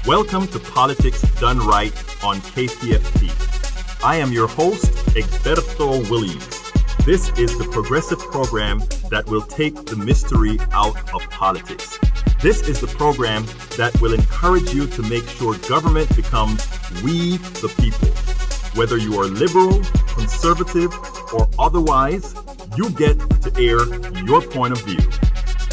Welcome to Politics Done Right on KPFT. I am your host, Egberto Williams. This is the progressive program that will take the mystery out of politics. This is the program that will encourage you to make sure government becomes we the people. Whether you are liberal, conservative, or otherwise, you get to air your point of view.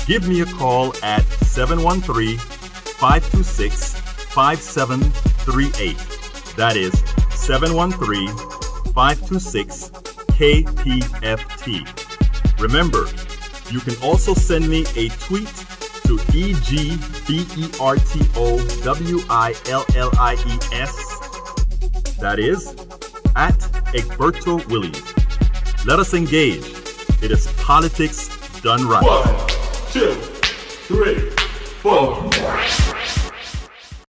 Give me a call at 713-526-5738. That is 713-526-KPFT. Remember, you can also send me a tweet to EGBERTOWILLIES. That is at Egberto Williams. Let us engage. It is politics done right. 1, 2, 3, 4.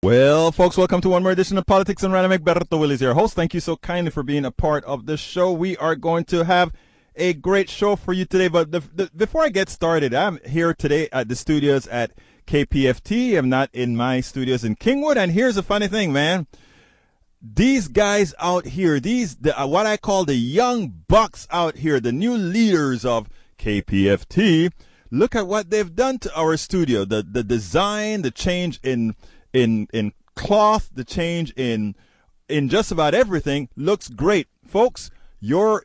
Well, folks, welcome to one more edition of Politics and Random. Egberto Williams, your host. Thank you so kindly for being a part of the show. We are going to have a great show for you today. But before I get started, I'm here today at the studios at KPFT. I'm not in my studios in Kingwood. And here's the funny thing, man. These guys out here, what I call the young bucks out here, the new leaders of KPFT, look at what they've done to our studio. The design, the change in cloth, the change in just about everything looks great. Folks, your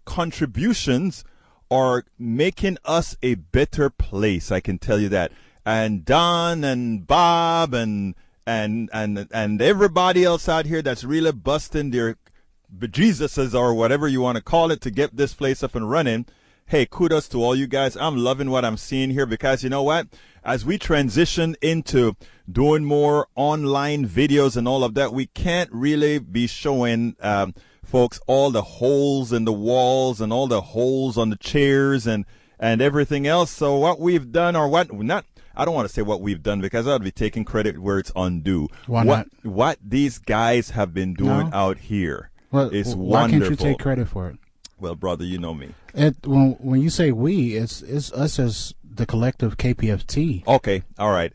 contributions are making us a better place, I can tell you that. And Don and Bob and everybody else out here that's really busting their bejesuses or whatever you want to call it to get this place up and running. Hey, kudos to all you guys. I'm loving what I'm seeing here because you know what? As we transition into doing more online videos and all of that, we can't really be showing folks all the holes in the walls and all the holes on the chairs and everything else. So what we've done or what not, I don't want to say what we've done because I would be taking credit where it's undue. Why not? What these guys have been doing out here is wonderful. Why can't you take credit for it? Well, brother, you know me. When you say we, it's us as the collective KPFT. Okay, all right.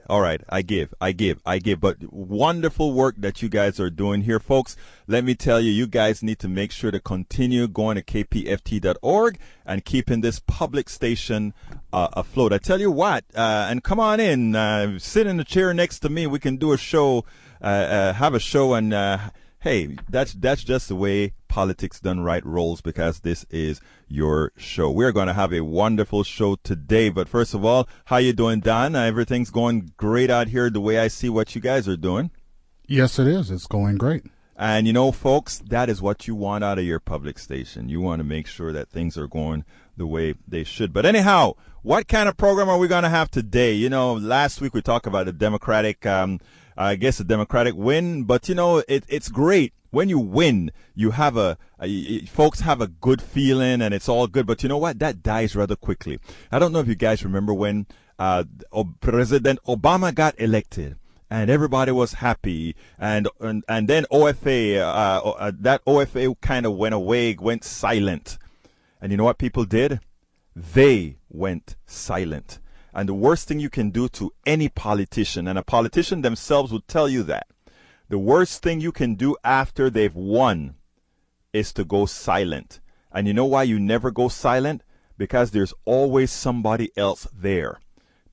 I give. But wonderful work that you guys are doing here, folks. Let me tell you, you guys need to make sure to continue going to kpft.org and keeping this public station afloat. I tell you what, and come on in, sit in the chair next to me. We can do a show, have a show, and hey, that's just the way Politics Done Right rolls because this is your show. We're going to have a wonderful show today. But first of all, how you doing, Don? Everything's going great out here the way I see what you guys are doing. Yes, it is. It's going great. And you know, folks, that is what you want out of your public station. You want to make sure that things are going the way they should. But anyhow, what kind of program are we going to have today? You know, last week we talked about the Democratic I guess a Democratic win, but you know, it's great. When you win, you have folks have a good feeling and it's all good, but you know what? That dies rather quickly. I don't know if you guys remember when President Obama got elected and everybody was happy and then OFA, that OFA kind of went away, went silent. And you know what people did? They went silent. And the worst thing you can do to any politician, and a politician themselves will tell you that, the worst thing you can do after they've won is to go silent. And you know why you never go silent? Because there's always somebody else there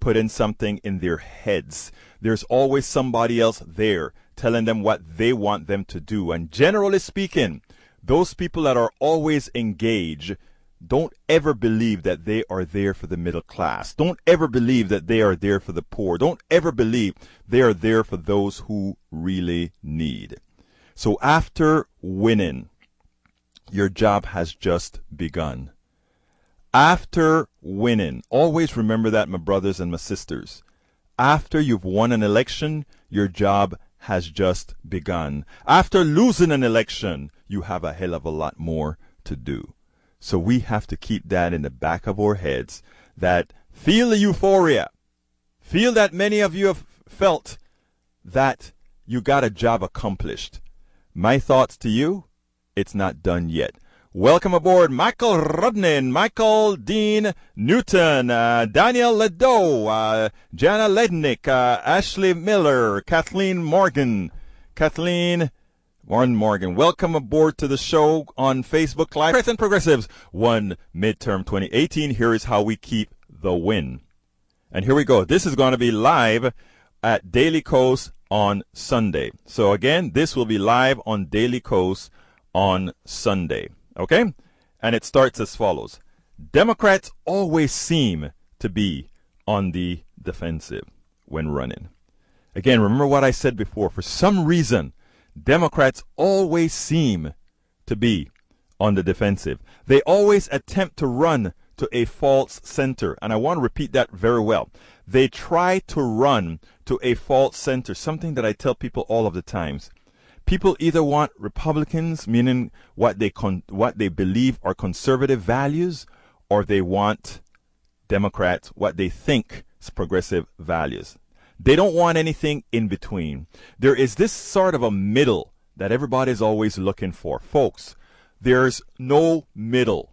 putting something in their heads. There's always somebody else there telling them what they want them to do. And generally speaking, those people that are always engaged don't ever believe that they are there for the middle class. Don't ever believe that they are there for the poor. Don't ever believe they are there for those who really need. So after winning, your job has just begun. After winning, always remember that, my brothers and my sisters. After you've won an election, your job has just begun. After losing an election, you have a hell of a lot more to do. So we have to keep that in the back of our heads, that feel the euphoria. Feel that many of you have felt that you got a job accomplished. My thoughts to you, it's not done yet. Welcome aboard Michael Rudnin, Michael Dean Newton, Daniel Ledoux, Jana Lednick, Ashley Miller, Kathleen Morgan. Welcome aboard to the show on Facebook Live. Democrats and Progressives won midterm 2018. Here is how we keep the win. And here we go. This is going to be live at Daily Kos on Sunday. So again, this will be live on Daily Kos on Sunday. Okay? And it starts as follows. Democrats always seem to be on the defensive when running. Again, remember what I said before. For some reason, Democrats always seem to be on the defensive. They always attempt to run to a false center. And I want to repeat that very well. They try to run to a false center, something that I tell people all of the times. People either want Republicans, meaning what they believe are conservative values, or they want Democrats, what they think is progressive values. They don't want anything in between. There is this sort of a middle that everybody's always looking for. Folks, there's no middle.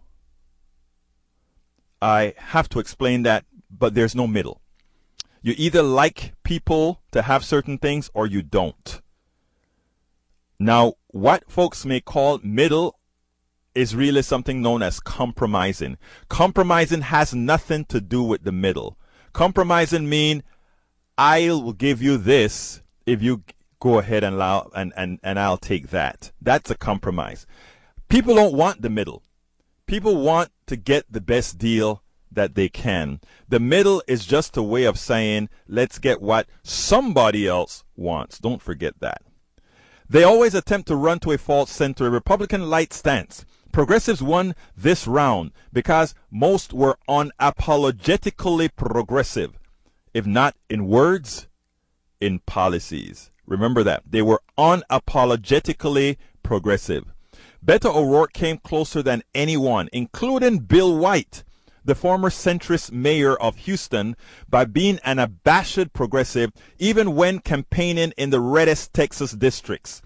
I have to explain that, but there's no middle. You either like people to have certain things or you don't. Now, what folks may call middle is really something known as compromising. Compromising has nothing to do with the middle. Compromising means I will give you this if you go ahead and allow, and I'll take that. That's a compromise. People don't want the middle. People want to get the best deal that they can. The middle is just a way of saying, let's get what somebody else wants. Don't forget that. They always attempt to run to a false center, a Republican light stance. Progressives won this round because most were unapologetically progressive, if not in words, in policies. Remember that. They were unapologetically progressive. Beto O'Rourke came closer than anyone, including Bill White, the former centrist mayor of Houston, by being an abashed progressive even when campaigning in the reddest Texas districts.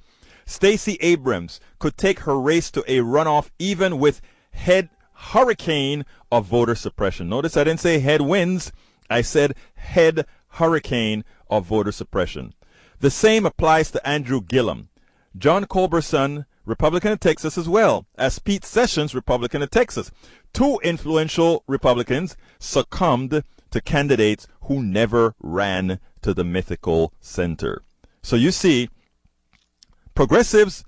Stacey Abrams could take her race to a runoff even with head hurricane of voter suppression. Notice I didn't say headwinds. I said head hurricane of voter suppression. The same applies to Andrew Gillum, John Culberson, Republican of Texas, as well as Pete Sessions, Republican of Texas. Two influential Republicans succumbed to candidates who never ran to the mythical center. So you see, progressives,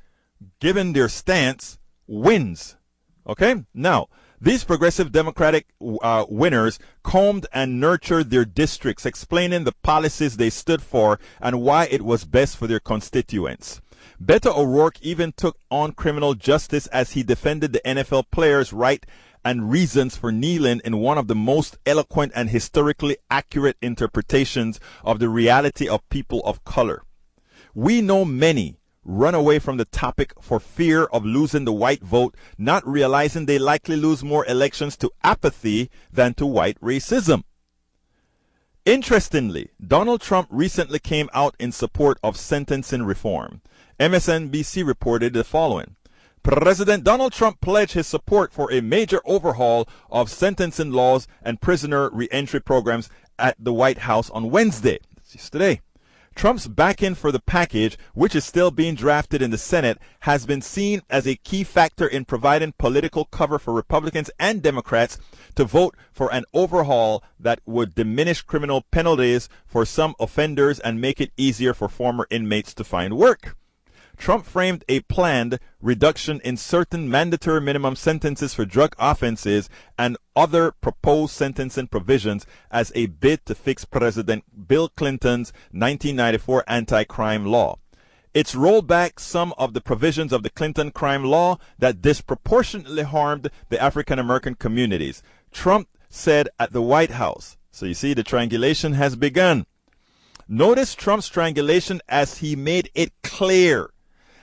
given their stance, wins. Okay? Now, these progressive Democratic winners combed and nurtured their districts, explaining the policies they stood for and why it was best for their constituents. Beto O'Rourke even took on criminal justice as he defended the NFL players' right and reasons for kneeling in one of the most eloquent and historically accurate interpretations of the reality of people of color. We know many run away from the topic for fear of losing the white vote, not realizing they likely lose more elections to apathy than to white racism. Interestingly, Donald Trump recently came out in support of sentencing reform. MSNBC reported the following. President Donald Trump pledged his support for a major overhaul of sentencing laws and prisoner reentry programs at the White House on Wednesday. That's yesterday. Trump's backing for the package, which is still being drafted in the Senate, has been seen as a key factor in providing political cover for Republicans and Democrats to vote for an overhaul that would diminish criminal penalties for some offenders and make it easier for former inmates to find work. Trump framed a planned reduction in certain mandatory minimum sentences for drug offenses and other proposed sentencing provisions as a bid to fix President Bill Clinton's 1994 anti-crime law. It's rolled back some of the provisions of the Clinton crime law that disproportionately harmed the African American communities, Trump said at the White House. So you see, the triangulation has begun. Notice Trump's triangulation as he made it clear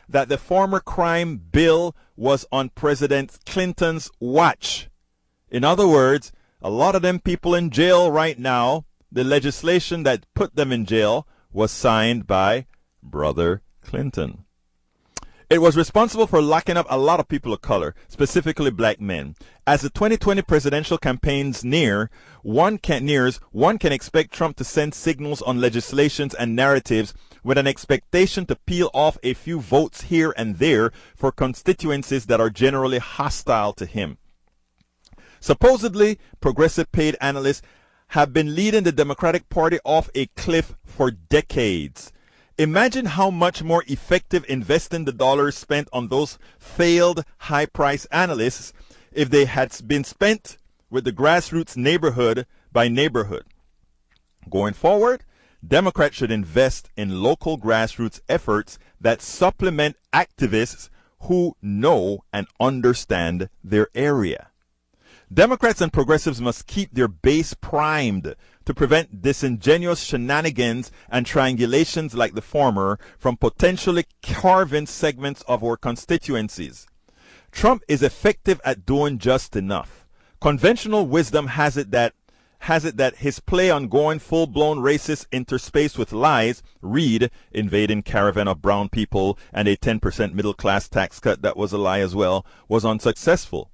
that the former crime bill was on President Clinton's watch. In other words, a lot of them people in jail right now, the legislation that put them in jail was signed by Brother Clinton. It was responsible for locking up a lot of people of color, specifically black men. As the 2020 presidential campaigns one can expect Trump to send signals on legislations and narratives with an expectation to peel off a few votes here and there for constituencies that are generally hostile to him. Supposedly, progressive paid analysts have been leading the Democratic Party off a cliff for decades. Imagine how much more effective investing the dollars spent on those failed high-price analysts if they had been spent with the grassroots neighborhood by neighborhood. Going forward, Democrats should invest in local grassroots efforts that supplement activists who know and understand their area. Democrats and progressives must keep their base primed to prevent disingenuous shenanigans and triangulations like the former from potentially carving segments of our constituencies. Trump is effective at doing just enough. Conventional wisdom has it that his play on going full-blown racist interspaced with lies, read invading caravan of brown people and a 10% middle-class tax cut that was a lie as well, was unsuccessful.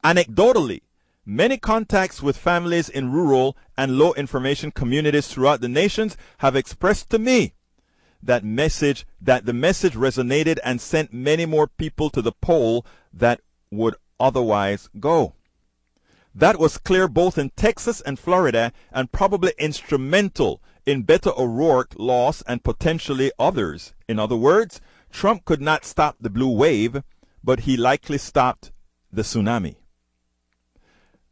Anecdotally, many contacts with families in rural and low-information communities throughout the nations have expressed to me that the message resonated and sent many more people to the poll that would otherwise go. That was clear both in Texas and Florida, and probably instrumental in Beto O'Rourke's loss and potentially others. In other words, Trump could not stop the blue wave, but he likely stopped the tsunami.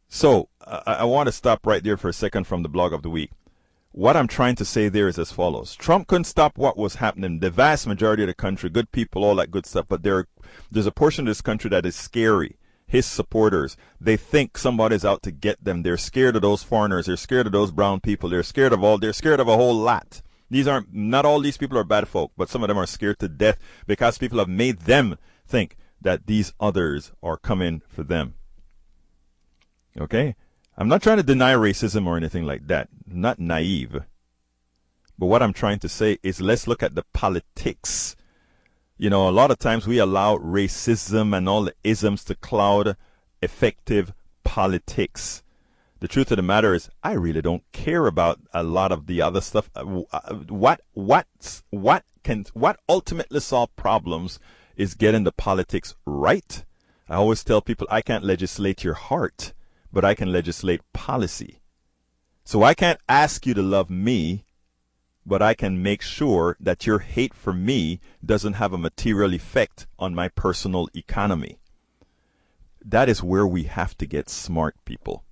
So, I want to stop right there for a second from the blog of the week. What I'm trying to say there is as follows. Trump couldn't stop what was happening. The vast majority of the country, good people, all that good stuff, but there's a portion of this country that is scary. His supporters, they think somebody's out to get them. They're scared of those foreigners. They're scared of those brown people. They're scared of a whole lot. Not all these people are bad folk, but some of them are scared to death because people have made them think that these others are coming for them. Okay? I'm not trying to deny racism or anything like that. I'm not naive. But what I'm trying to say is let's look at the politics. You know, a lot of times we allow racism and all the isms to cloud effective politics. The truth of the matter is I really don't care about a lot of the other stuff. What ultimately solve problems is getting the politics right. I always tell people I can't legislate your heart, but I can legislate policy. So I can't ask you to love me, but I can make sure that your hate for me doesn't have a material effect on my personal economy. That is where we have to get smart, people.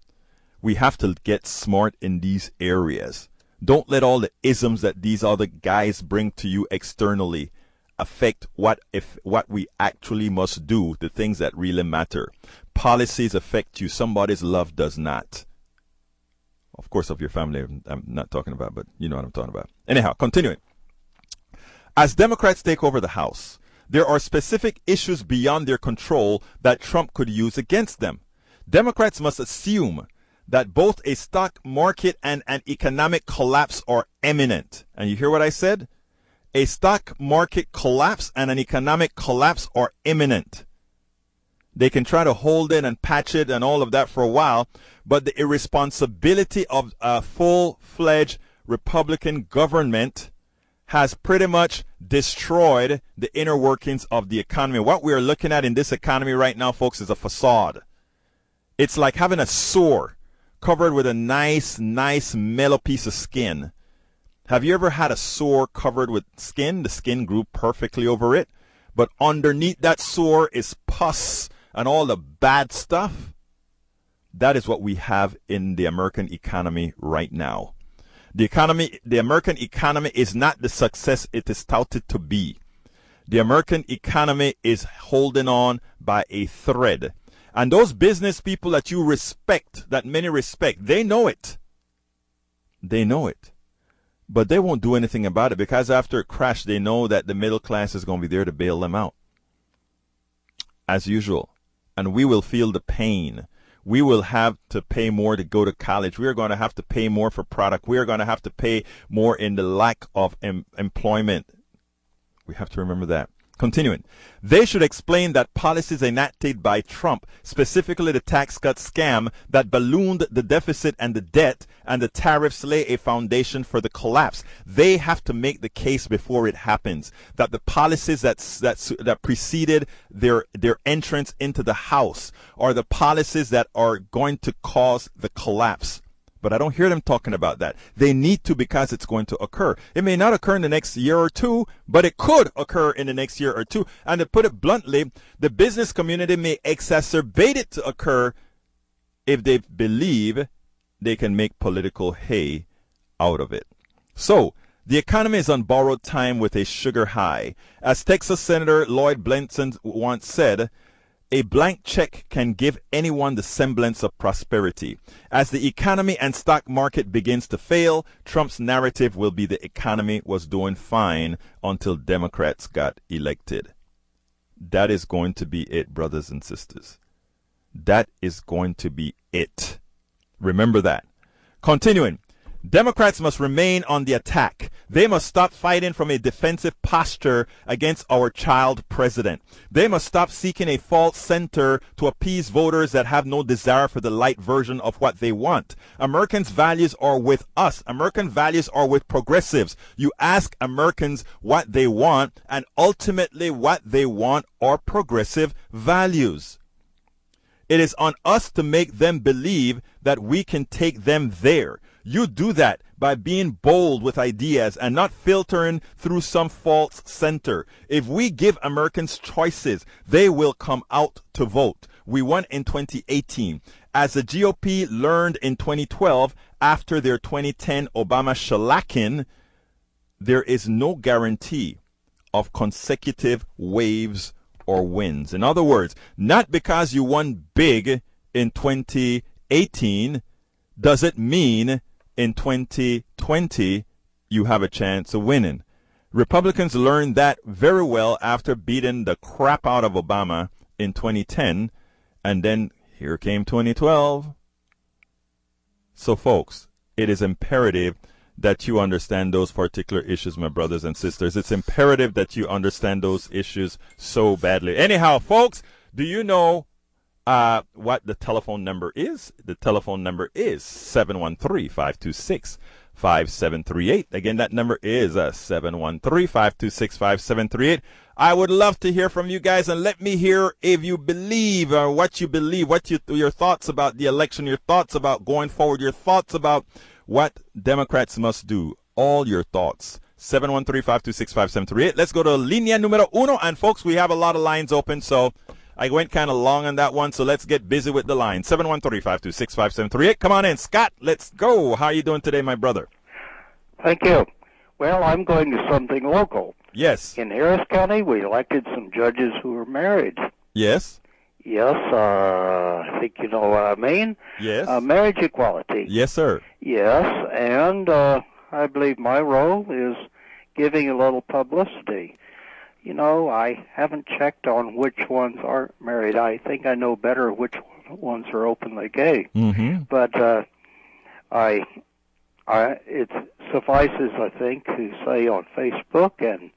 We have to get smart in these areas. Don't let all the isms that these other guys bring to you externally affect what we actually must do, the things that really matter. Policies affect you. Somebody's love does not. Of course, of your family, I'm not talking about, but you know what I'm talking about. Anyhow, continuing. As Democrats take over the House, there are specific issues beyond their control that Trump could use against them. Democrats must assume that both a stock market and an economic collapse are imminent. And you hear what I said? A stock market collapse and an economic collapse are imminent. They can try to hold it and patch it and all of that for a while, but the irresponsibility of a full-fledged Republican government has pretty much destroyed the inner workings of the economy. What we are looking at in this economy right now, folks, is a facade. It's like having a sore covered with a nice, mellow piece of skin. Have you ever had a sore covered with skin? The skin grew perfectly over it, but underneath that sore is pus and all the bad stuff. That is what we have in the American economy right now. The American economy is not the success it is touted to be. The American economy is holding on by a thread. And those business people that you respect, that many respect, they know it. They know it. But they won't do anything about it because after a crash, they know that the middle class is going to be there to bail them out. As usual. And we will feel the pain. We will have to pay more to go to college. We are going to have to pay more for product. We are going to have to pay more in the lack of employment. We have to remember that. Continuing, they should explain that policies enacted by Trump, specifically the tax cut scam that ballooned the deficit and the debt and the tariffs, lay a foundation for the collapse. They have to make the case before it happens that the policies that preceded their entrance into the House are the policies that are going to cause the collapse. But I don't hear them talking about that. They need to, because it's going to occur. It may not occur in the next year or two, but it could occur in the next year or two. And to put it bluntly, the business community may exacerbate it to occur if they believe they can make political hay out of it. So, the economy is on borrowed time with a sugar high. As Texas Senator Lloyd Bentsen once said, a blank check can give anyone the semblance of prosperity. As the economy and stock market begins to fail, Trump's narrative will be the economy was doing fine until Democrats got elected. That is going to be it, brothers and sisters. That is going to be it. Remember that. Continuing. Democrats must remain on the attack. They must stop fighting from a defensive posture against our child president. They must stop seeking a false center to appease voters that have no desire for the light version of what they want. Americans' values are with us. American values are with progressives. You ask Americans what they want, and ultimately what they want are progressive values. It is on us to make them believe that we can take them there. You do that by being bold with ideas and not filtering through some false center. If we give Americans choices, they will come out to vote. We won in 2018. As the GOP learned in 2012 after their 2010 Obama shellacking, there is no guarantee of consecutive waves or wins. In other words, not because you won big in 2018 does it mean in 2020 you have a chance of winning. Republicans learned that very well after beating the crap out of Obama in 2010, and then here came 2012. So folks, it is imperative that you understand those particular issues, my brothers and sisters. It's imperative that you understand those issues so badly. Anyhow, folks, do you know what the telephone number is? The telephone number is 713-526-5738. Again, that number is 713-526-5738. I would love to hear from you guys, and let me hear if you believe or what you believe, your thoughts about the election, your thoughts about going forward, your thoughts about what Democrats must do. All your thoughts. 713-526-5738. Let's go to Línea número uno. And folks, we have a lot of lines open, so I went kind of long on that one, so let's get busy with the line. 713-526-5738. Come on in. Scott, let's go. How are you doing today, my brother? Thank you. Well, I'm going to something local. Yes. In Harris County, we elected some judges who were married. Yes. Yes, I think you know what I mean. Yes. Marriage equality. Yes, sir. Yes, and I believe my role is giving a little publicity. You know, I haven't checked on which ones aren't married. I think I know better which ones are openly gay. Mm-hmm. But it suffices, I think, to say on Facebook and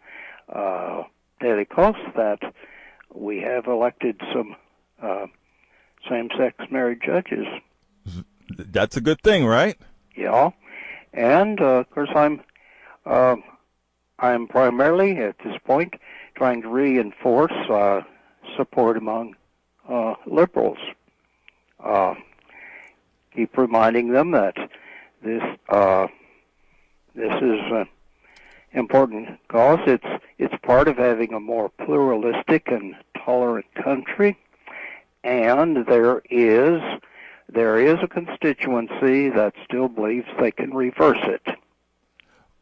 Daily Post that we have elected some same-sex married judges. That's a good thing, right? Yeah, and of course I'm primarily at this point trying to reinforce support among liberals. Keep reminding them that this is an important cause. It's part of having a more pluralistic and tolerant country, and there is a constituency that still believes they can reverse it.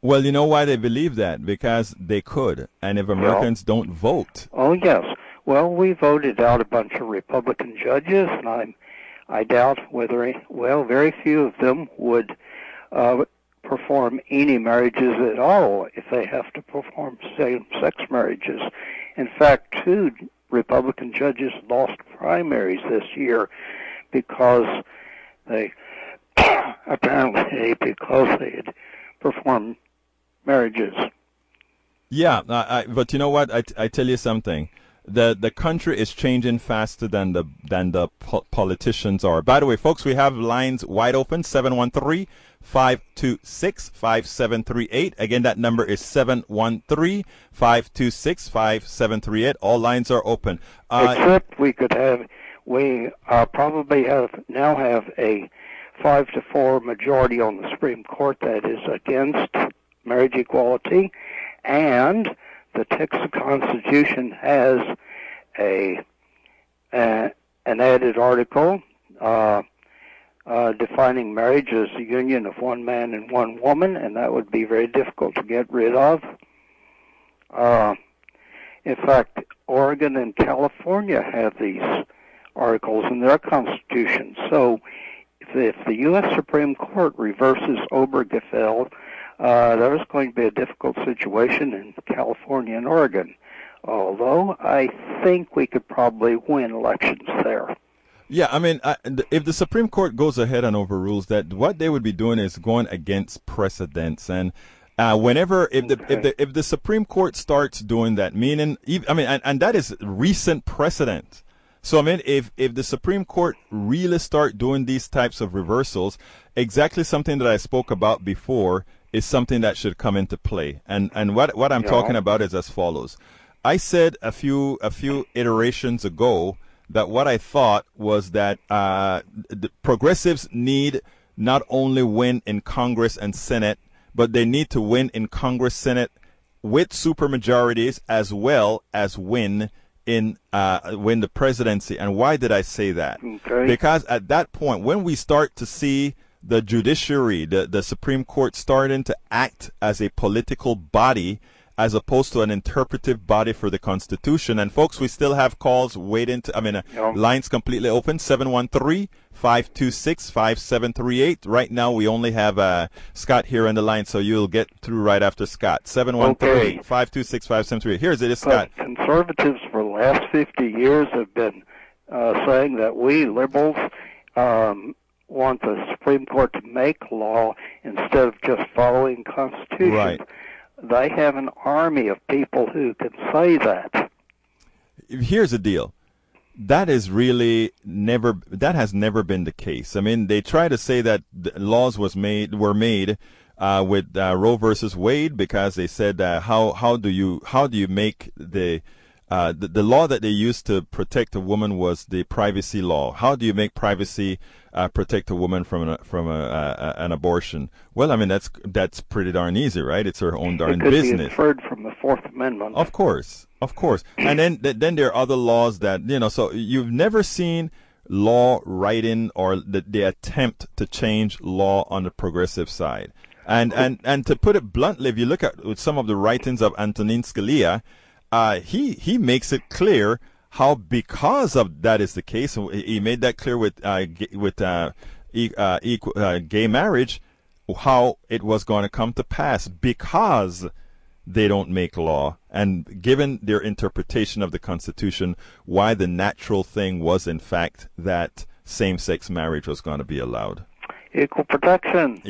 Well, you know why they believe that? Because they could, and if Americans don't vote. Oh, yes. Well, we voted out a bunch of Republican judges, and I doubt whether, very few of them would perform any marriages at all if they have to perform same-sex marriages. In fact, 2 Republican judges lost primaries this year because they apparently had performed marriages. Yeah, but you know what? I tell you something. The country is changing faster than the politicians are. By the way, folks, we have lines wide open, 713-526-5738. Again, that number is 713-526-5738. All lines are open. Except we probably now have a 5-4 majority on the Supreme Court that is against marriage equality, and the Texas Constitution has an added article defining marriage as a union of one man and one woman, and that would be very difficult to get rid of. In fact, Oregon and California have these articles in their constitution. So if the U.S. Supreme Court reverses Obergefell, there is going to be a difficult situation in California and Oregon, although I think we could probably win elections there. Yeah, I mean, if the Supreme Court goes ahead and overrules that, what they would be doing is going against precedents. And if the Supreme Court starts doing that, meaning, and that is recent precedent. So, I mean, if the Supreme Court really start doing these types of reversals, exactly something that I spoke about before is something that should come into play. And what I'm talking about is as follows. I said a few iterations ago that what I thought was that the progressives need not only win in Congress and Senate, but they need to win in Congress, Senate with supermajorities, as well as win the presidency. And why did I say that? Okay. Because at that point, when we start to see the judiciary, the Supreme Court starting to act as a political body as opposed to an interpretive body for the Constitution. And folks, we still have calls waiting lines completely open, 713-526-5738. Right now, we only have Scott here on the line, so you'll get through right after Scott. 713-526-5738. Here's it, Scott. But conservatives for the last 50 years have been saying that we liberals want the Supreme Court to make law instead of just following Constitution. Right. They have an army of people who can say that. Here's the deal. That has never been the case. I mean, they try to say that the laws were made with Roe versus Wade because they said how do you make the law that they used to protect a woman was the privacy law. How do you make privacy protect a woman from an abortion? Well, I mean that's pretty darn easy, right? It's her own darn business. It could be inferred from the Fourth Amendment. Of course. And then there are other laws that So you've never seen law writing or the attempt to change law on the progressive side. And to put it bluntly, if you look at some of the writings of Antonin Scalia, he makes it clear how, because of that is the case, and he made that clear with gay marriage, how it was going to come to pass because they don't make law, and given their interpretation of the Constitution, why the natural thing was in fact that same-sex marriage was going to be allowed. Equal protection.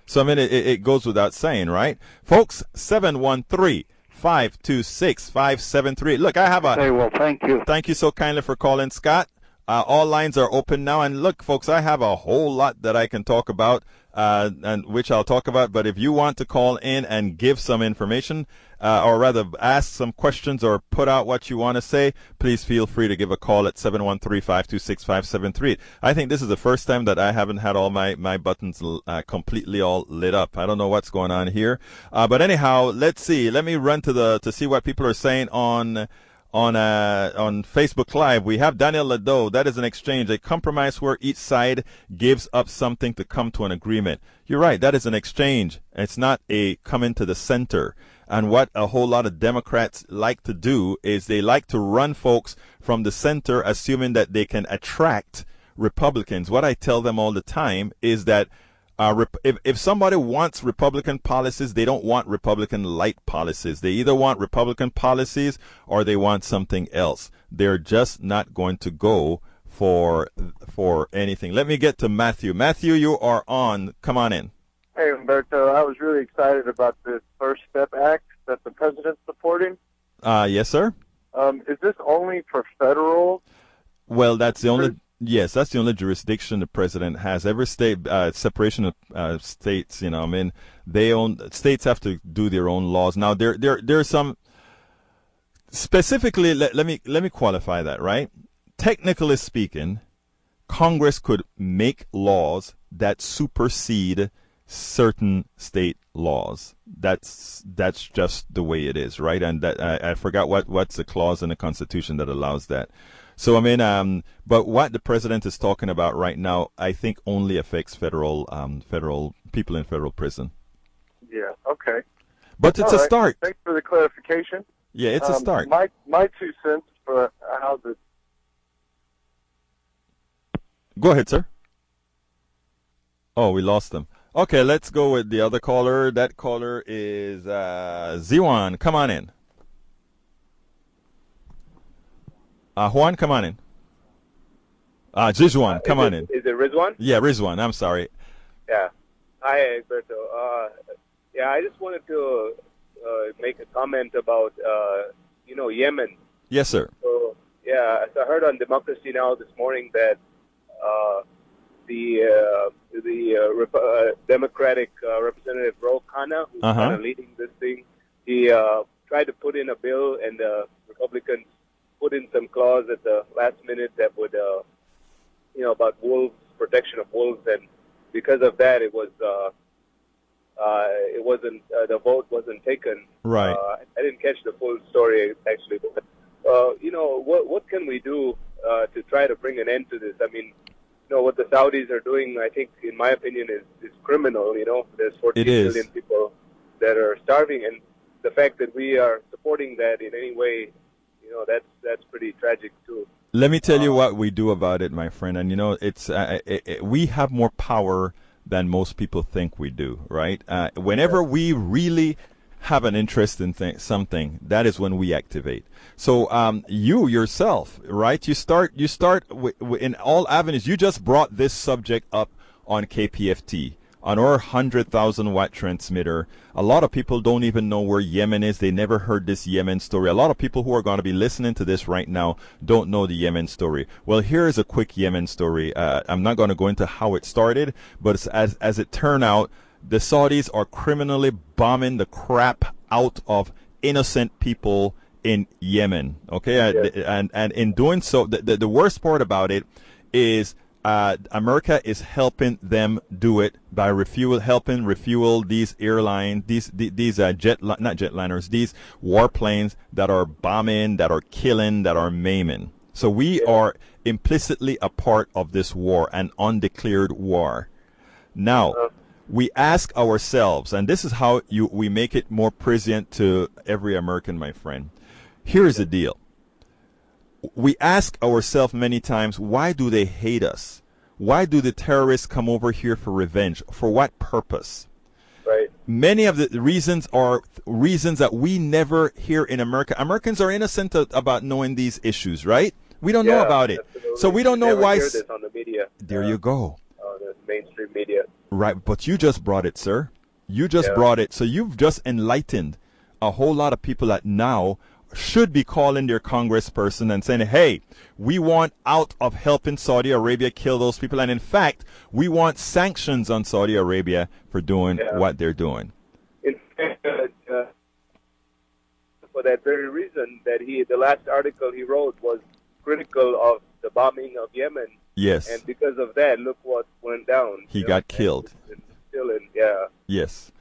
So I mean, it goes without saying, right, folks? 713-526-5738. Look, I have Okay, well, thank you. Thank you so kindly for calling, Scott. All lines are open now. And look, folks, I have a whole lot that I can talk about, and which I'll talk about. But if you want to call in and give some information, or rather ask some questions or put out what you want to say, please feel free to give a call at 713-526-5738. I think this is the first time that I haven't had all my buttons completely all lit up. I don't know what's going on here. But anyhow, let's see. Let me run to see what people are saying on Facebook Live. We have Daniel Ladeau. That is an exchange, a compromise where each side gives up something to come to an agreement. You're right. That is an exchange. It's not a coming to the center. And what a whole lot of Democrats like to do is they like to run folks from the center, assuming that they can attract Republicans. What I tell them all the time is that if somebody wants Republican policies, they don't want Republican light policies. They either want Republican policies or they want something else. They're just not going to go for anything. Let me get to Matthew. Matthew, you are on. Come on in. Hey, Humberto, I was really excited about this First Step Act. that the president's supporting. Yes, sir. Is this only for federal? Well, that's the only. Yes, that's the only jurisdiction the president has. Every state, separation of states. You know, I mean, states have to do their own laws. Now, there's some. Specifically, let me qualify that, right? Technically speaking, Congress could make laws that supersede certain state laws. That's just the way it is, right? And that I forgot what's the clause in the Constitution that allows that. So I mean, but what the president is talking about right now, I think only affects federal people in federal prison. Yeah. Okay. But it's a start. Thanks for the clarification. Yeah, it's a start. My 2 cents for how the. Go ahead, sir. Oh, we lost them. Okay, let's go with the other caller. That caller is Ziwan. Come on in. Juan, come on in. Rizwan, come on in. Is it Rizwan? Yeah, Rizwan. I'm sorry. Yeah. Hi, Alberto. Yeah, I just wanted to make a comment about, Yemen. Yes, sir. So, yeah, so I heard on Democracy Now! This morning that the Democratic Representative Ro Khanna, who's kind of leading this thing, he tried to put in a bill, and the Republicans put in some clause at the last minute that would, about wolves, protection of wolves, and because of that, it wasn't the vote wasn't taken. Right. I didn't catch the full story actually, but what can we do to try to bring an end to this? I mean, what the Saudis are doing, I think, in my opinion, is criminal. There's 14 million people that are starving, and the fact that we are supporting that in any way, that's pretty tragic too. Let me tell you what we do about it, my friend. And it's we have more power than most people think we do, right? Whenever we really have an interest in something, that is when we activate. So you yourself, right? You start in all avenues. You just brought this subject up on KPFT, on our 100,000 watt transmitter. A lot of people don't even know where Yemen is. They never heard this Yemen story. A lot of people who are going to be listening to this right now don't know the Yemen story. Well, here is a quick Yemen story. I'm not going to go into how it started, but as it turned out, the Saudis are criminally bombing the crap out of innocent people in Yemen. Okay, yes. And in doing so, the worst part about it is America is helping them do it by helping refuel these airlines, these not jetliners, these warplanes that are bombing, that are killing, that are maiming. So we are implicitly a part of this war, an undeclared war. Now, we ask ourselves, and this is how we make it more prescient to every American, my friend. Here's the deal. We ask ourselves many times, why do they hate us? Why do the terrorists come over here for revenge? For what purpose? Right. Many of the reasons are reasons that we never hear in America. Americans are innocent about knowing these issues, right? We don't know about it. Absolutely. So we don't know why. Hear this on the media. There you go. The mainstream media. Right, but you just brought it, sir. You just brought it. So you've just enlightened a whole lot of people that now should be calling their congressperson and saying, hey, we want out of helping Saudi Arabia kill those people. And in fact, we want sanctions on Saudi Arabia for doing what they're doing. In fact, for that very reason, that the last article he wrote was critical of the bombing of Yemen. Yes. And because of that, look what went down. He got killed. Still in, yes.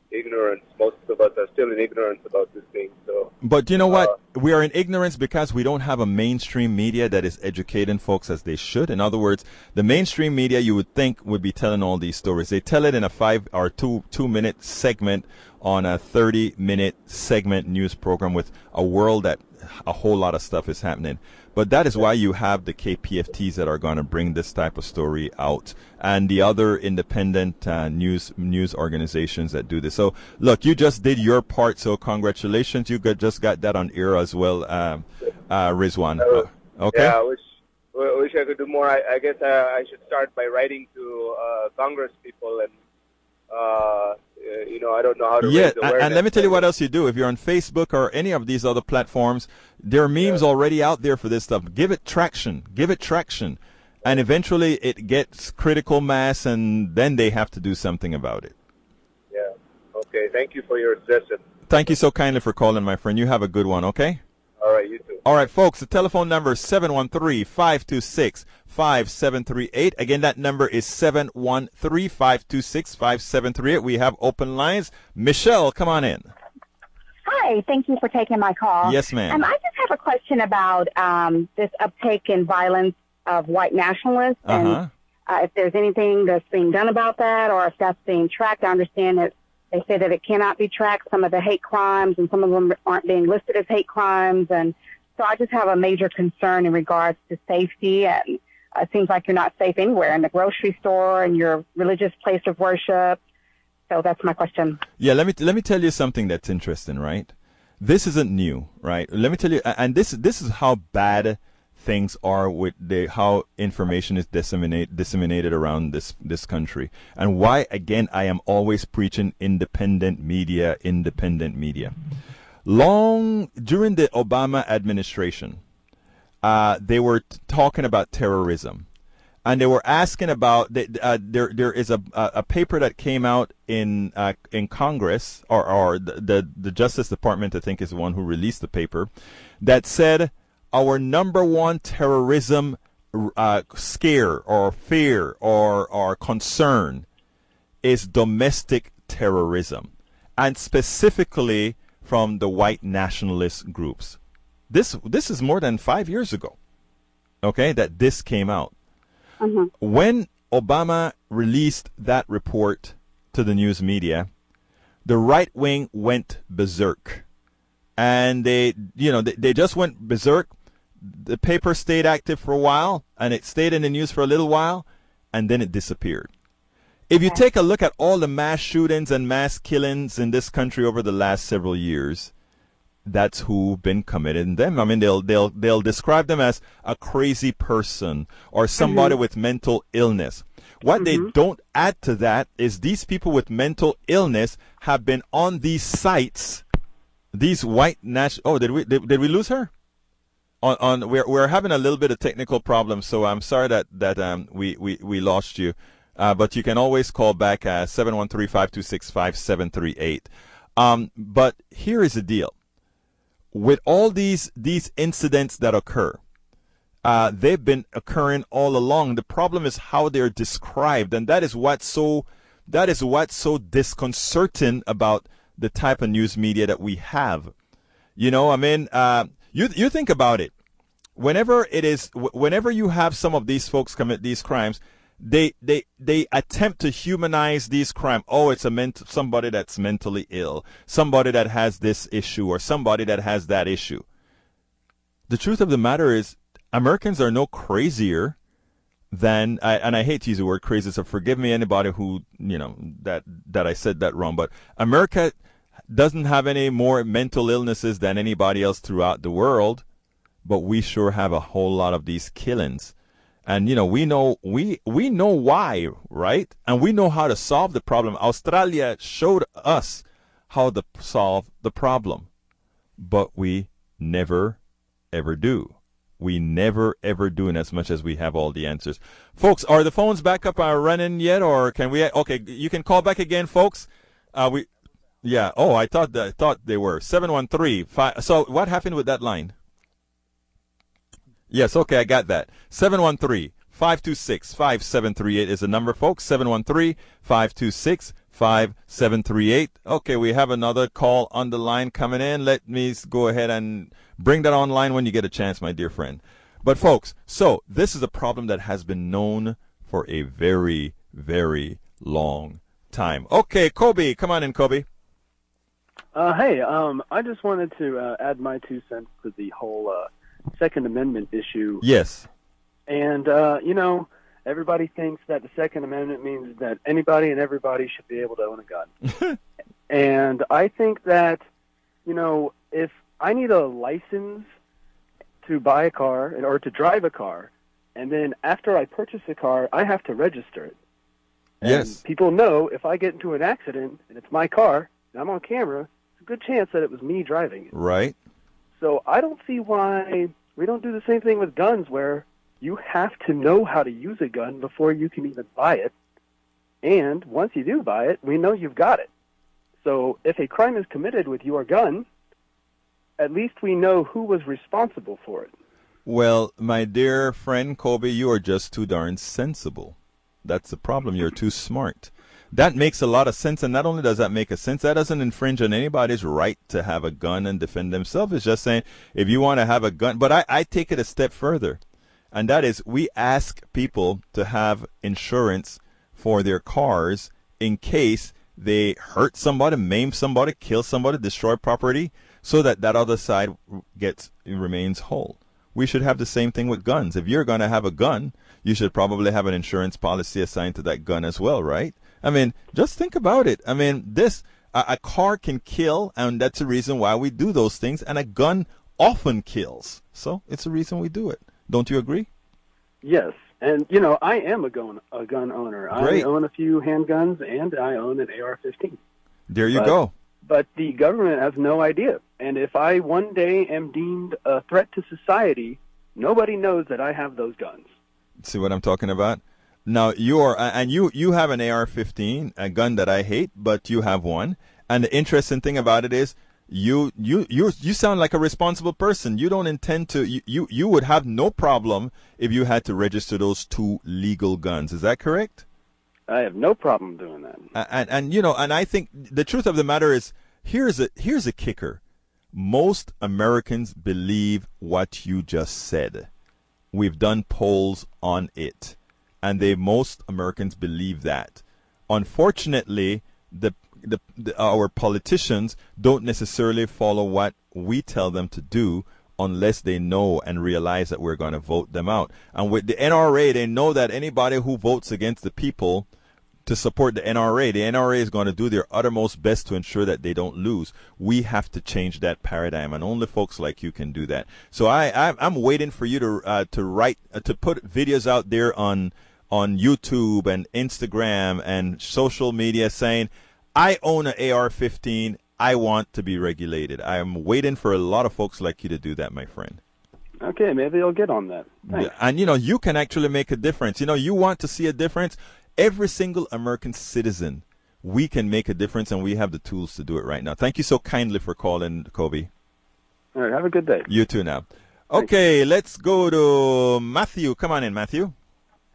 Ignorance. Most of us are still in ignorance about this thing. So. But you know what? We are in ignorance because we don't have a mainstream media that is educating folks as they should. In other words, the mainstream media you would think would be telling all these stories. They tell it in a 5 or 2-minute segment on a 30-minute segment news program with a world that a whole lot of stuff is happening. But that is why you have the KPFTs that are going to bring this type of story out, and the other independent news organizations that do this. So, look, you just did your part, so congratulations. You just got that on air as well, Rizwan. Okay? Yeah, I wish I could do more. I guess I should start by writing to Congress people and I don't know how to Yeah, raise awareness. and let me tell you what else you do. If you're on Facebook or any of these other platforms, there are memes already out there for this stuff. Give it traction. Give it traction. And eventually it gets critical mass, and then they have to do something about it. Yeah. Okay. Thank you for your suggestion. Thank you so kindly for calling, my friend. You have a good one, okay? All right. You too. All right, folks, the telephone number is 713-526-5738. Again, that number is 713-526-5738. We have open lines. Michelle, come on in. Hi, thank you for taking my call. Yes, ma'am. I just have a question about this uptake in violence of white nationalists and if there's anything that's being done about that or if that's being tracked. I understand that they say that it cannot be tracked, some of the hate crimes, and some of them aren't being listed as hate crimes. And so I just have a major concern in regards to safety. And it seems like you're not safe anywhere, in the grocery store and your religious place of worship. So that's my question. Yeah, let me tell you something that's interesting, right? This isn't new, right? Let me tell you, and this is how bad things are with how information is disseminated around this country, and why again I am always preaching independent media. Long during the Obama administration, they were talking about terrorism, and they were asking about there is a paper that came out in Congress, or the Justice Department, I think, is the one who released the paper, that said our number one terrorism scare or fear or concern is domestic terrorism, and specifically from the white nationalist groups. This is more than 5 years ago, okay, that this came out. When Obama released that report to the news media, the right wing went berserk, and they just went berserk. The paper stayed active for a while, and it stayed in the news for a little while, and then it disappeared. If you take a look at all the mass shootings and mass killings in this country over the last several years, that's who've been committing them. I mean, they'll describe them as a crazy person or somebody with mental illness. What they don't add to that is these people with mental illness have been on these sites. These white national. Oh, did we lose her? We're having a little bit of technical problems, so I'm sorry that we lost you. But you can always call back at 713-526-5738. But here is the deal. With all these incidents that occur, they've been occurring all along. The problem is how they're described, and that is what's so disconcerting about the type of news media that we have. You know, I mean, you think about it. Whenever you have some of these folks commit these crimes, they attempt to humanize these crimes. Oh, it's somebody that's mentally ill, somebody that has this issue, or somebody that has that issue. The truth of the matter is, Americans are no crazier than, and I hate to use the word crazy, so forgive me anybody who, that I said that wrong, but America doesn't have any more mental illnesses than anybody else throughout the world, but we sure have a whole lot of these killings. And, we know why, right? And we know how to solve the problem. Australia showed us how to solve the problem, but we never, ever do. We never, ever do, in as much as we have all the answers. Folks, are the phones back up running yet, or can we? Okay, you can call back again, folks. Yeah. Oh, I thought they were 713. So what happened with that line? Yes. Okay, I got that. 713-526-5738 is the number, folks. 713-526-5738. Okay, we have another call on the line coming in. Let me go ahead and bring that online when you get a chance, my dear friend. But folks, so this is a problem that has been known for a very, very long time. Okay, Kobe, come on in, Kobe. Hey, I just wanted to add my 2 cents to the whole Second Amendment issue. Yes. And, everybody thinks that the Second Amendment means that anybody and everybody should be able to own a gun. And I think that, if I need a license to buy a car or to drive a car, and then after I purchase a car, I have to register it. And Yes. people know if I get into an accident and it's my car and I'm on camera, it's a good chance that it was me driving it. Right. So I don't see why we don't do the same thing with guns, where you have to know how to use a gun before you can even buy it. And once you do buy it, we know you've got it. So if a crime is committed with your gun, at least we know who was responsible for it. Well, my dear friend Kobe, you are just too darn sensible. That's the problem. You're too smart. That makes a lot of sense, and not only does that make a sense, that doesn't infringe on anybody's right to have a gun and defend themselves. It's just saying, if you want to have a gun, but I take it a step further, and that is we ask people to have insurance for their cars in case they hurt somebody, maim somebody, kill somebody, destroy property, so that that other side remains whole. We should have the same thing with guns. If you're going to have a gun, you should probably have an insurance policy assigned to that gun as well, right? I mean, just think about it. I mean, a car can kill, and that's the reason why we do those things, and a gun often kills. So it's the reason we do it. Don't you agree? Yes. And, I am a gun owner. Great. I own a few handguns, and I own an AR-15. There you go. But the government has no idea. And if I one day am deemed a threat to society, nobody knows that I have those guns. See what I'm talking about? Now, you have an AR-15, a gun that I hate, but you have one. And the interesting thing about it is you sound like a responsible person. You don't intend to, you would have no problem if you had to register those two legal guns. Is that correct? I have no problem doing that. And I think the truth of the matter is, here's a kicker. Most Americans believe what you just said. We've done polls on it, and most Americans believe that. Unfortunately, our politicians don't necessarily follow what we tell them to do unless they know and realize that we're going to vote them out. And with the NRA, they know that anybody who votes against the people to support the NRA is going to do their uttermost best to ensure that they don't lose. We have to change that paradigm, and only folks like you can do that. So I'm waiting for you to put videos out there on YouTube and Instagram and social media saying, I own an AR-15. I want to be regulated. I'm waiting for a lot of folks like you to do that, my friend. Okay, maybe I'll get on that. Thanks. And, you can actually make a difference. You want to see a difference? Every single American citizen, we can make a difference, and we have the tools to do it right now. Thank you so kindly for calling, Kobe. All right, have a good day. You too now. Okay, let's go to Matthew. Come on in, Matthew.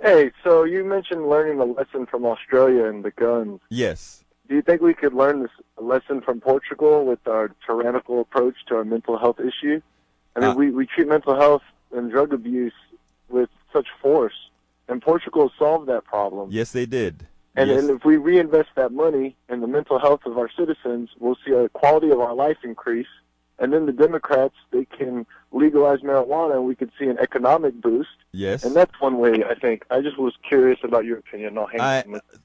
Hey, so you mentioned learning a lesson from Australia and the guns. Yes. Do you think we could learn this lesson from Portugal with our tyrannical approach to our mental health issue? I mean, we treat mental health and drug abuse with such force. And Portugal solved that problem. Yes, they did. And if we reinvest that money in the mental health of our citizens, we'll see a quality of our life increase. And then the Democrats, they can legalize marijuana, and we could see an economic boost. Yes. And that's one way, I think. I just was curious about your opinion.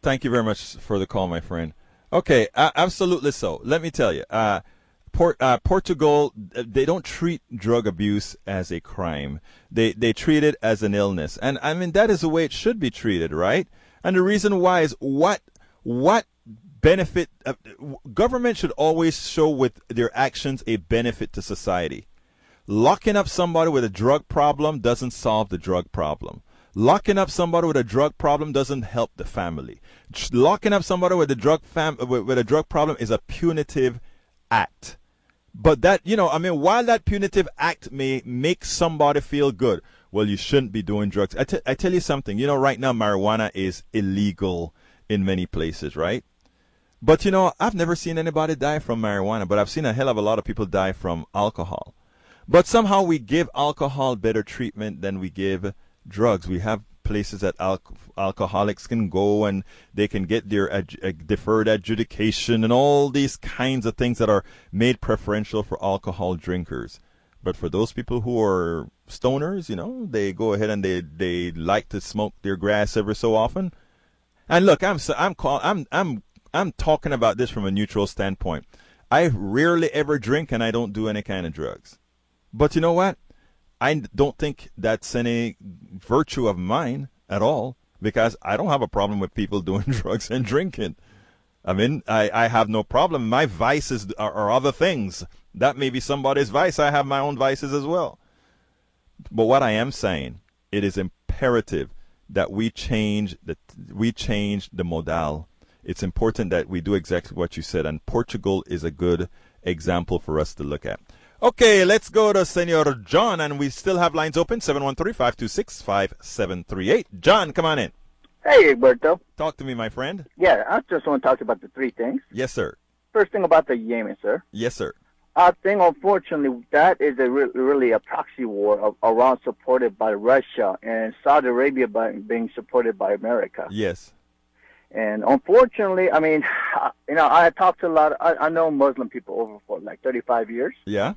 Thank you very much for the call, my friend. Okay, absolutely so. Let me tell you, Portugal, they don't treat drug abuse as a crime. They treat it as an illness. And I mean, that is the way it should be treated, right? And the reason why is what benefit, government should always show with their actions a benefit to society. Locking up somebody with a drug problem doesn't solve the drug problem. Locking up somebody with a drug problem doesn't help the family. Locking up somebody with a drug problem is a punitive act. But that, while that punitive act may make somebody feel good, well, you shouldn't be doing drugs. I tell you something, right now marijuana is illegal in many places, right? But, I've never seen anybody die from marijuana, but I've seen a hell of a lot of people die from alcohol. But somehow we give alcohol better treatment than we give drugs. We have places that alcoholics can go and they can get their deferred adjudication and all these kinds of things that are made preferential for alcohol drinkers. But for those people who are stoners, they go ahead and they like to smoke their grass every so often. And look, I'm talking about this from a neutral standpoint. I rarely ever drink, and I don't do any kind of drugs. But you know what? I don't think that's any virtue of mine at all. because I don't have a problem with people doing drugs and drinking. I mean, I have no problem. My vices are other things. That may be somebody's vice. I have my own vices as well. But what I am saying, it is imperative that we change the modal. It's important that we do exactly what you said, and Portugal is a good example for us to look at. Okay, let's go to Senor John, and we still have lines open, 713-526-5738. John, come on in. Hey, Egberto. Talk to me, my friend. Yeah, I just want to talk about the three things. Yes, sir. First thing about the Yemen, sir. Yes, sir. I think, unfortunately, that is really a proxy war of Iran supported by Russia and Saudi Arabia being supported by America. Yes. And unfortunately, I mean, I talked to I know Muslim people over for like 35 years. Yeah.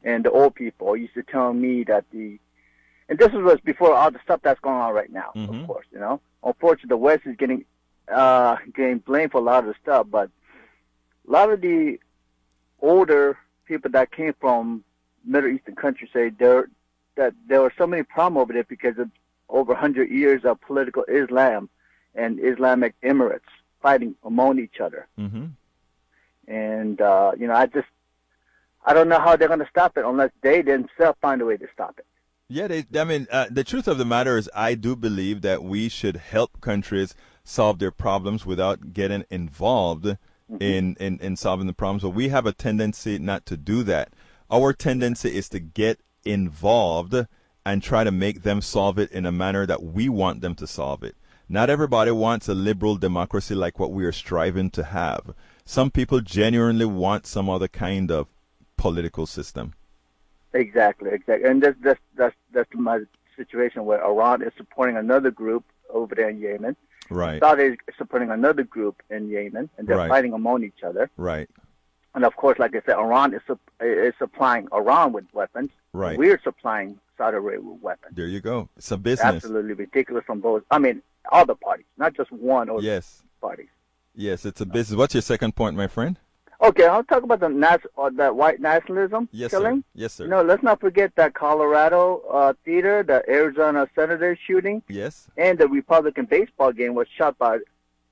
And the old people used to tell me that and this was before all the stuff that's going on right now, of course, Unfortunately, the West is getting blamed for a lot of the stuff, but a lot of the older people that came from Middle Eastern countries say that there were so many problems over there because of over 100 years of political Islam and Islamic Emirates fighting among each other. Mm-hmm. And, I don't know how they're going to stop it unless they themselves find a way to stop it. Yeah, the truth of the matter is I do believe that we should help countries solve their problems without getting involved in solving the problems. But we have a tendency not to do that. Our tendency is to get involved and try to make them solve it in a manner that we want them to solve it. Not everybody wants a liberal democracy like what we are striving to have. Some people genuinely want some other kind of political system. Exactly. And that's my situation where Iran is supporting another group over there in Yemen. Right. Saudi is supporting another group in Yemen, and they're fighting among each other. Right. And of course, like I said, Iran is supplying Iran with weapons. Right. We're supplying Saudi Arabia with weapons. There you go. It's a business. Absolutely ridiculous from both. I mean, all the parties, not just one or parties. Yes, it's a business. What's your second point, my friend? Okay, I'll talk about that white nationalism killing. Sir. Yes, sir. Let's not forget that Colorado theater, the Arizona senator shooting. Yes. And the Republican baseball game was shot by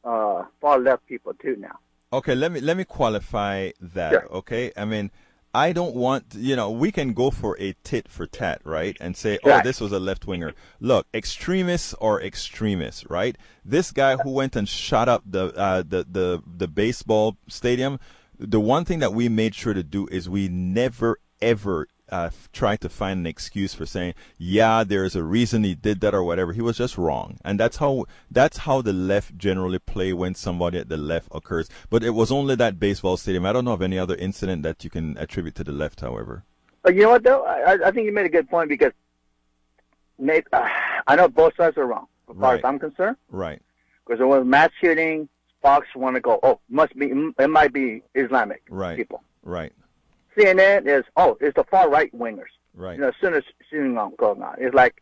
far left people too now. Okay, let me qualify that. Sure. Okay, I mean, I don't want we can go for a tit for tat, right? And say, right. Oh, this was a left winger. Look, extremists are extremists, right? This guy who went and shot up the baseball stadium. The one thing that we made sure to do is we never, ever try to find an excuse for saying, yeah, there's a reason he did that or whatever. He was just wrong. And that's how the left generally play when somebody at the left occurs. But it was only that baseball stadium. I don't know of any other incident that you can attribute to the left, however. You know what, though? I think you made a good point because I know both sides are wrong, as far as I'm concerned. Right. Because there was mass shooting. Fox want to go, it might be Islamic people. Right. CNN is, it's the far right wingers. Right. As soon as shooting going on. It's like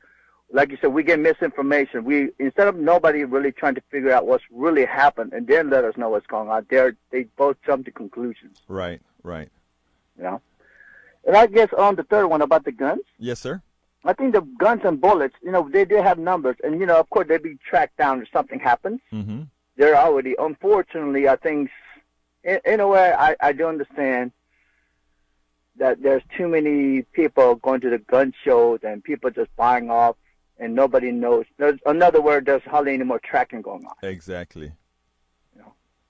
you said, we get misinformation. Instead of nobody really trying to figure out what's really happened and then let us know what's going on, they both jump to conclusions. Right. And I guess on the third one about the guns. Yes, sir. I think the guns and bullets, they do have numbers. And, of course, they'd be tracked down if something happens. Mm-hmm. They're already, unfortunately, I think, in a way, I do understand that there's too many people going to the gun shows and people just buying off and nobody knows. In other words, there's hardly any more tracking going on. Exactly.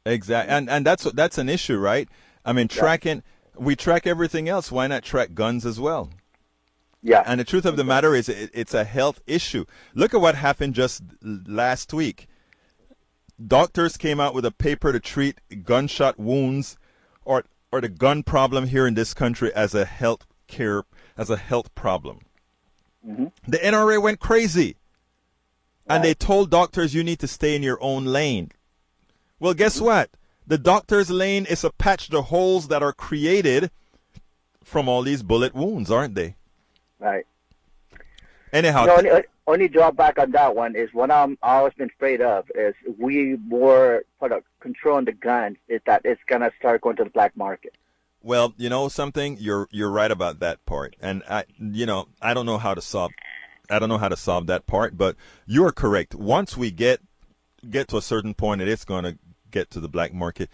Exactly. And that's an issue, right? I mean, tracking, we track everything else. Why not track guns as well? Yeah. And the truth of the matter is it's a health issue. Look at what happened just last week. Doctors came out with a paper to treat gunshot wounds or the gun problem here in this country as a health problem. Mm-hmm. The NRA went crazy. And they told doctors you need to stay in your own lane. Well, guess what? The doctor's lane is to patch the holes that are created from all these bullet wounds, aren't they? Right. Anyhow, only drawback on that one is what I'm always been afraid of is we more put a control on the guns is that it's gonna start going to the black market. Well, you know something, you're right about that part, and I don't know how to solve I don't know how to solve that part, but you are correct. Once we get to a certain point, it is going to get to the black market,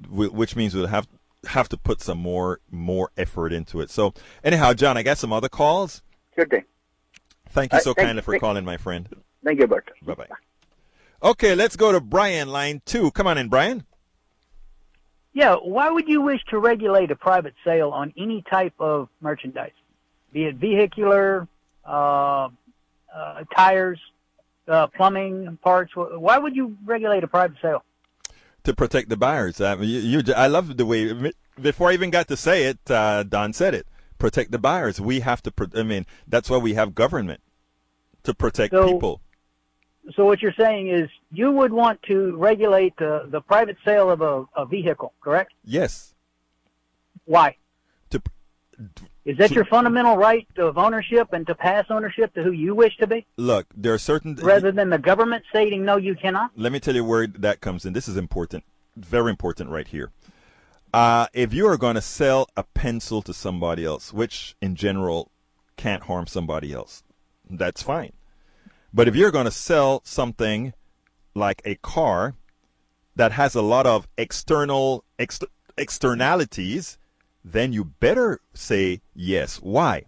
which means we'll have to put some more effort into it. So anyhow, John, I got some other calls. Sure thing. Thank you so kindly for calling, my friend. Thank you, Bert. Bye-bye. Okay, let's go to Brian, line 2. Come on in, Brian. Yeah, why would you wish to regulate a private sale on any type of merchandise, be it vehicular, tires, plumbing parts? Why would you regulate a private sale? To protect the buyers. I love the way, before I even got to say it, Don said it. Protect the buyers. We have to, that's why we have government, to protect people. So what you're saying is you would want to regulate the private sale of a vehicle, correct? Yes. Why? Is that your fundamental right of ownership and to pass ownership to who you wish to be? Look, there are certain... Rather than the government stating, no, you cannot? Let me tell you where that comes in. This is important, very important right here. If you are going to sell a pencil to somebody else, which in general can't harm somebody else, that's fine. But if you're going to sell something like a car that has a lot of externalities, then you better say yes. Why?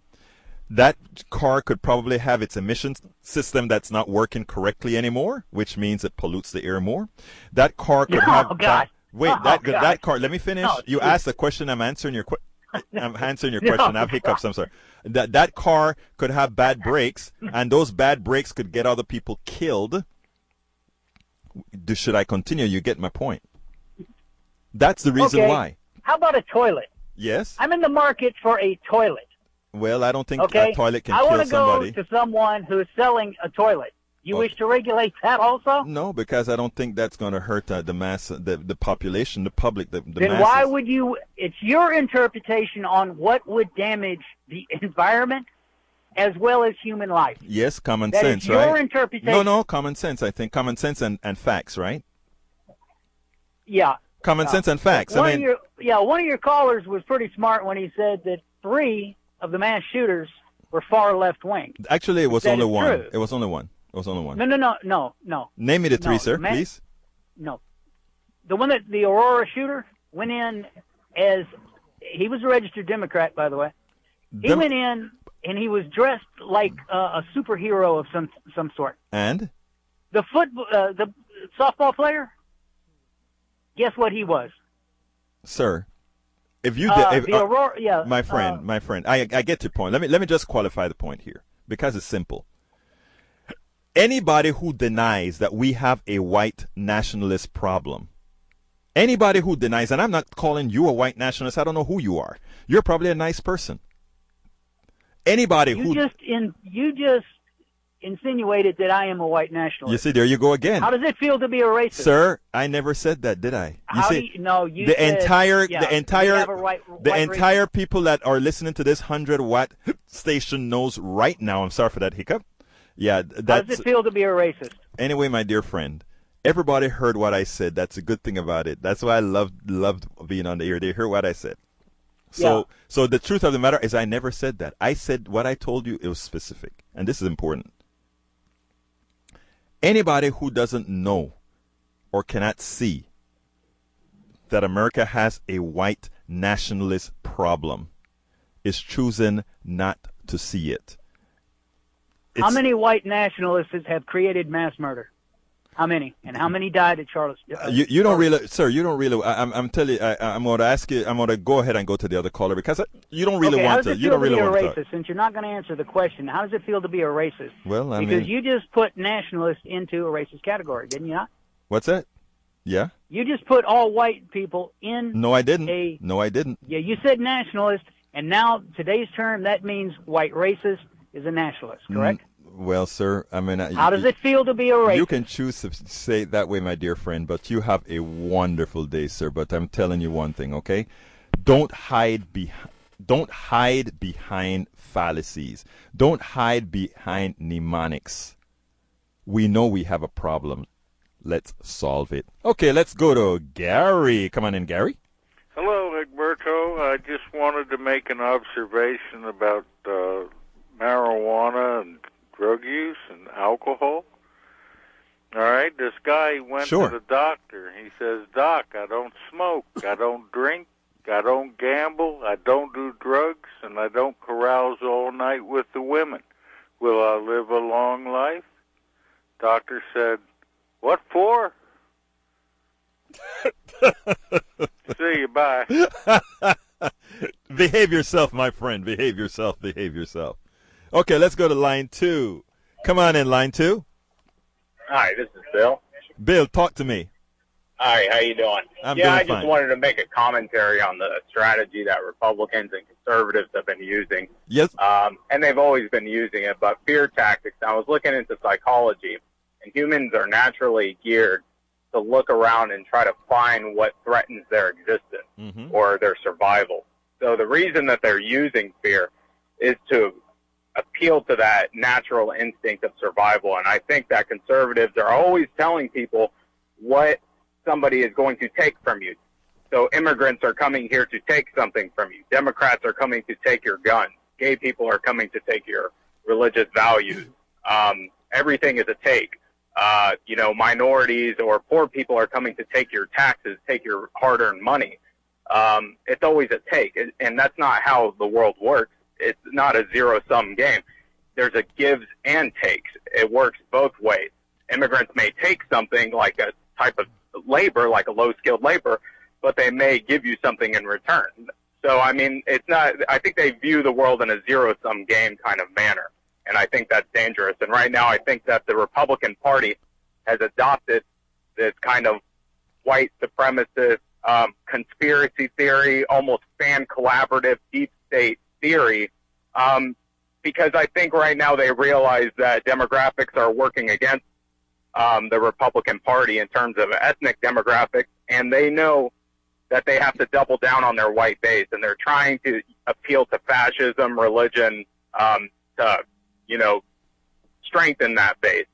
That car could probably have its emissions system that's not working correctly anymore, which means it pollutes the air more. That car could have... that car... Let me finish. You asked the question. I'm answering your question. I'm answering your question. I have hiccups. I'm sorry. That car could have bad brakes, and those bad brakes could get other people killed. Should I continue? You get my point. That's the reason why. How about a toilet? Yes. I'm in the market for a toilet. Well, I don't think a toilet can kill somebody. I want to go to someone who is selling a toilet. You wish to regulate that also? No, because I don't think that's going to hurt the mass, the population, the public, the then masses. Why would you? It's your interpretation on what would damage the environment as well as human life. Yes, common that sense, is right? your interpretation. No, common sense. I think common sense and facts, right? Yeah. Common sense and facts. One of your callers was pretty smart when he said that 3 of the mass shooters were far left wing. Actually, it was only one. True. It was only one. It was only one. No. Name me the 3, sir, please. No. The one that the Aurora shooter went in as, he was a registered Democrat, by the way. He went in and he was dressed like a superhero of some sort. And? The softball player, guess what he was? Sir, if you my friend, I get your point. Let me just qualify the point here, because it's simple. Anybody who denies that we have a white nationalist problem, anybody who denies, and I'm not calling you a white nationalist, I don't know who you are. You're probably a nice person. Anybody you just insinuated that I am a white nationalist. You see, there you go again. How does it feel to be a racist? Sir, I never said that, did I? The entire people that are listening to this 100-watt station knows right now. I'm sorry for that hiccup. Yeah, how does it feel to be a racist? Anyway, my dear friend, everybody heard what I said. That's a good thing about it. That's why I loved being on the air. They heard what I said. So the truth of the matter is I never said that. I said what I told you, it was specific. And this is important. Anybody who doesn't know or cannot see that America has a white nationalist problem is choosing not to see it. How many white nationalists have created mass murder? How many? And how many died at Charlottesville? You don't really, sir. You don't really. I'm telling you. I'm going to ask you. I'm going to go ahead and go to the other caller because you don't really want to. You don't really want to. How does it feel to be a racist? Since you're not going to answer the question, how does it feel to be a racist? Well, because you just put nationalists into a racist category, didn't you not? What's that? Yeah. You just put all white people in. No, I didn't. No, I didn't. Yeah, you said nationalist, and now today's term that means white racist is a nationalist, correct? Well, sir, I mean... How does it feel to be a racist? You can choose to say it that way, my dear friend, but you have a wonderful day, sir. But I'm telling you one thing, okay? Don't hide behind fallacies. Don't hide behind mnemonics. We know we have a problem. Let's solve it. Okay, let's go to Gary. Come on in, Gary. Hello, Egberto. I just wanted to make an observation about marijuana and drug alcohol? All right, this guy went Sure. to the doctor. He says, Doc, I don't smoke, I don't drink, I don't gamble, I don't do drugs, and I don't carouse all night with the women. Will I live a long life? Doctor said, what for? See you, bye. Behave yourself, my friend. Behave yourself. Behave yourself. Okay, let's go to line 2. Come on in, line 2. Hi, this is Bill. Bill, talk to me. Hi, how you doing? I'm doing I fine. just wanted to make a commentary on the strategy that Republicans and conservatives have been using. Yes. And they've always been using it, but fear tactics. I was looking into psychology, and humans are naturally geared to look around and try to find what threatens their existence or their survival. So the reason that they're using fear is to appeal to that natural instinct of survival. And I think that conservatives are always telling people what somebody is going to take from you. So immigrants are coming here to take something from you. Democrats are coming to take your guns. Gay people are coming to take your religious values. Everything is a take. Minorities or poor people are coming to take your taxes, take your hard-earned money. It's always a take, and that's not how the world works. It's not a zero-sum game. There's a gives and takes. It works both ways. Immigrants may take something like a type of labor, like a low-skilled labor, but they may give you something in return. So, I mean, it's not, I think they view the world in a zero-sum game kind of manner, and I think that's dangerous. And right now, I think that the Republican Party has adopted this kind of white supremacist conspiracy theory, almost fan collaborative deep state theory, because I think right now they realize that demographics are working against the Republican Party in terms of ethnic demographics, and they know that they have to double down on their white base, and they're trying to appeal to fascism, religion, to, strengthen that base.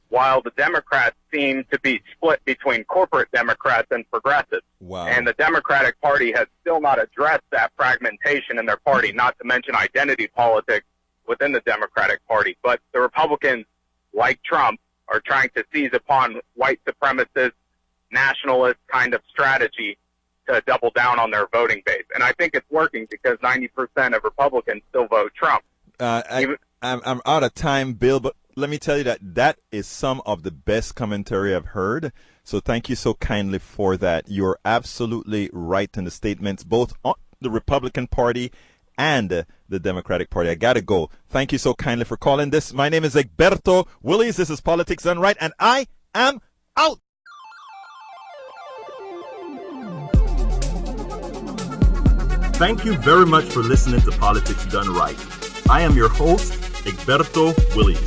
While the Democrats seem to be split between corporate Democrats and progressives. Wow. And the Democratic Party has still not addressed that fragmentation in their party, not to mention identity politics within the Democratic Party. But the Republicans, like Trump, are trying to seize upon white supremacist, nationalist kind of strategy to double down on their voting base. And I think it's working because 90% of Republicans still vote Trump. I'm out of time, Bill, but let me tell you that is some of the best commentary I've heard. So thank you so kindly for that. You're absolutely right in the statements, both on the Republican Party and the Democratic Party. I got to go. Thank you so kindly for calling this. My name is Egberto Willies. This is Politics Done Right, and I am out. Thank you very much for listening to Politics Done Right. I am your host, Egberto Willies.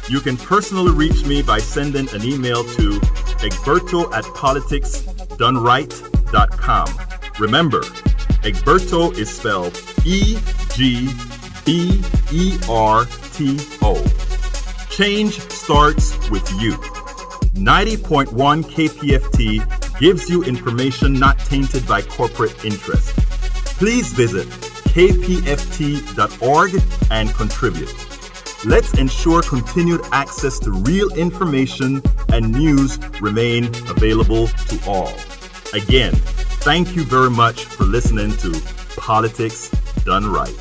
You can personally reach me by sending an email to egberto@politicsdoneright.com. Remember, Egberto is spelled E-G-B-E-R-T-O. Change starts with you. 90.1 KPFT gives you information not tainted by corporate interest. Please visit kpft.org and contribute. Let's ensure continued access to real information and news remain available to all. Again, thank you very much for listening to Politics Done Right.